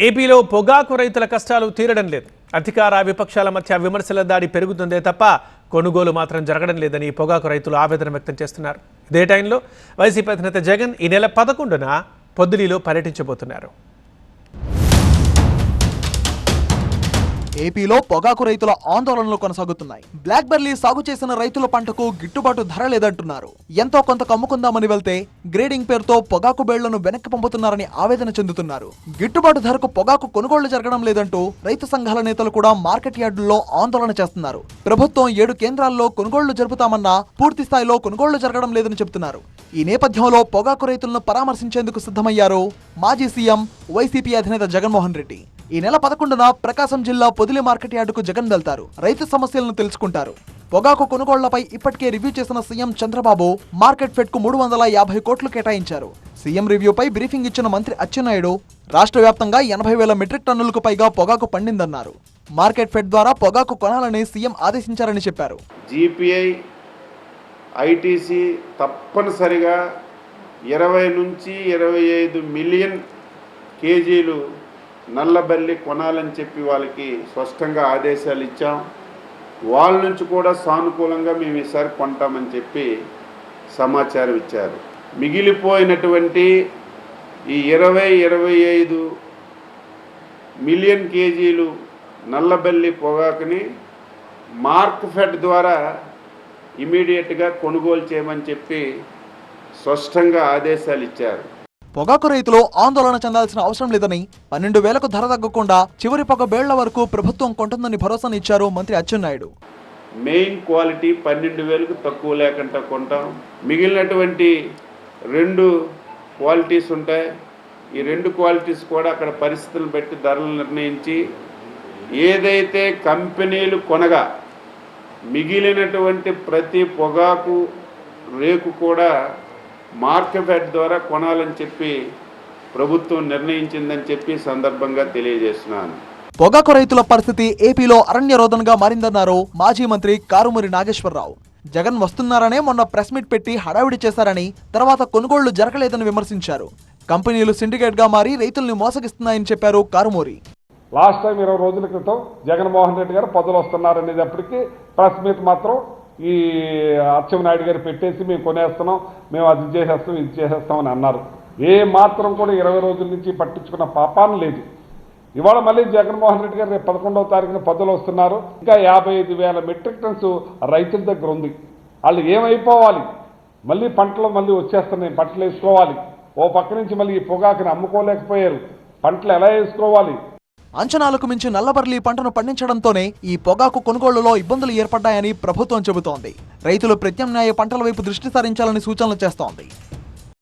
ఏపీలో పొగాకు రైతుల కష్టాలు తీరడం లేదు. అధికార విపక్షాల మధ్య విమర్శల దాడి పెరుగుతుందే తప్ప కొనుగోలు మాత్రం జరగడం లేదని పొగాకు రైతులు ఆవేదన వ్యక్తం చేస్తున్నారు. ఇదే టైంలో వైసీపీ అధినేత జగన్ ఈ నెల 11న పొద్దులిలో పర్యటించబోతున్నారు. ఏపీలో పొగాకు రైతుల ఆందోళనలు కొనసాగుతున్నాయి. బ్లాక్ బెర్రీ సాగు చేసిన రైతుల పంటకు గిట్టుబాటు ధర లేదంటున్నారు. ఎంతో కొంత కమ్ముకుందామని వెళ్తే గ్రేడింగ్ పేరుతో పొగాకు బేళ్లను వెనక్కి పంపుతున్నారని ఆవేదన చెందుతున్నారు. గిట్టుబాటు ధరకు పొగాకు కొనుగోళ్లు జరగడం లేదంటూ రైతు సంఘాల నేతలు కూడా మార్కెట్ యార్డుల్లో ఆందోళన చేస్తున్నారు. ప్రభుత్వం 7 కేంద్రాల్లో కొనుగోళ్లు జరుపుతామన్నా పూర్తి స్థాయిలో కొనుగోళ్లు జరగడం లేదని చెబుతున్నారు. ఈ నేపథ్యంలో పొగాకు రైతులను పరామర్శించేందుకు సిద్ధమయ్యారు మాజీ సీఎం వైసీపీ అధినేత జగన్మోహన్ రెడ్డి. ఈ నెల 11న ప్రకాశం జిల్లా పొదిలి మార్కెట్ యార్డుకు జగన్ వెళ్తారు. రైతు సమస్యలను తెలుసుకుంటారు. పొగాకు కొనుగోళ్లపై ఇప్పటికే రివ్యూ చేసిన సీఎం చంద్రబాబు మార్కెట్ ఫెడ్ కు 350 కోట్లు కేటాయించారు. సీఎం రివ్యూపై బ్రీఫింగ్ ఇచ్చిన మంత్రి అచ్చెన్నాయుడు రాష్ట్ర వ్యాప్తంగా 80,000 మెట్రిక్ టన్నులకు పైగా పొగాకు పండిందన్నారు. మార్కెట్ ఫెడ్ ద్వారా పొగాకు కొనాలని సీఎం ఆదేశించారని చెప్పారు. జీపీఐ ఐటీసీ తప్పనిసరిగా 20 నుంచి 25 మిలియన్ కేజీలు నల్లబెల్లి కొనాలని చెప్పి వాళ్ళకి స్పష్టంగా ఆదేశాలు ఇచ్చాం. వాళ్ళ నుంచి కూడా సానుకూలంగా మేము ఈసారి కొంటామని చెప్పి సమాచారం ఇచ్చారు. మిగిలిపోయినటువంటి ఈ 20-25 మిలియన్ కేజీలు నల్లబెల్లి పొగాకుని మార్క్ ఫెడ్ ద్వారా ఇమీడియట్గా కొనుగోలు చేయమని చెప్పి స్పష్టంగా ఆదేశాలు ఇచ్చారు. పొగాకు రైతులు ఆందోళన చెందాల్సిన అవసరం లేదని 12,000కు ధర తగ్గకుండా చివరి పొగ బేళ్ల వరకు ప్రభుత్వం కొంటుందని భరోసాను ఇచ్చారు మంత్రి అచ్చెన్నాయుడు. మెయిన్ క్వాలిటీ 12,000కు తక్కువ లేకుండా కొంటాం. మిగిలినటువంటి 2 క్వాలిటీస్ ఉంటాయి. ఈ 2 క్వాలిటీస్ కూడా అక్కడ పరిస్థితులను బట్టి ధరలు నిర్ణయించి ఏదైతే కంపెనీలు కొనగా మిగిలినటువంటి ప్రతి పొగాకు రేకు కూడా మార్కెట్ ఫెడ్ ద్వారా కొనాలని చెప్పి ప్రభుత్వం నిర్ణయించిందని చెప్పి సందర్భంగా తెలియజేస్తున్నాను. పొగాకు రైతుల పరిస్థితి ఏపీలో అరణ్యరోధనగా మారిందన్నారు మాజీ మంత్రి కారుమూరి నాగేశ్వరరావు. జగన్ వస్తున్నారనే మొన్న ప్రెస్ మీట్ పెట్టి హడావిడి చేశారని, తర్వాత కొనుగోళ్లు జరగలేదని విమర్శించారు. కంపెనీలు సిండికేట్ గా మారి రైతుల్ని మోసగిస్తున్నాయని చెప్పారు కారుమూరి. లాస్ట్ టైం 20 రోజుల క్రితం జగన్మోహన్ రెడ్డి గారు పదవులు వస్తున్నారనేటప్పటికీ ప్రెస్ మీట్ మాత్రం ఈ అచ్చెన్నాయుడు గారు పెట్టేసి మేము కొనేస్తున్నాం, మేము అది చేసేస్తాం, ఇది చేసేస్తామని అన్నారు. ఏ మాత్రం కూడా 20 రోజుల నుంచి పట్టించుకున్న పాపాన్ని లేదు. ఇవాళ మళ్ళీ జగన్మోహన్ రెడ్డి గారు రేపు 11వ తారీఖున పదవులు వస్తున్నారు. ఇంకా 55,000 మెట్రిక్ టన్స్ రైతుల దగ్గర ఉంది. వాళ్ళు ఏమైపోవాలి? మళ్ళీ పంటలు మళ్ళీ వచ్చేస్తున్నాయి, పంటలు వేసుకోవాలి. ఓ పక్క నుంచి మళ్ళీ ఈ పొగాకుని అమ్ముకోలేకపోయారు, పంటలు ఎలా వేసుకోవాలి? అంచనాలకు మించి నల్లబెర్రీ పంటను పండించడంతోనే ఈ పొగాకు కొనుగోళ్లలో ఇబ్బందులు ఏర్పడ్డాయని ప్రభుత్వం చెబుతోంది. రైతులు ప్రత్యామ్నాయ పంటల వైపు దృష్టి సారించాలని సూచనలు చేస్తోంది.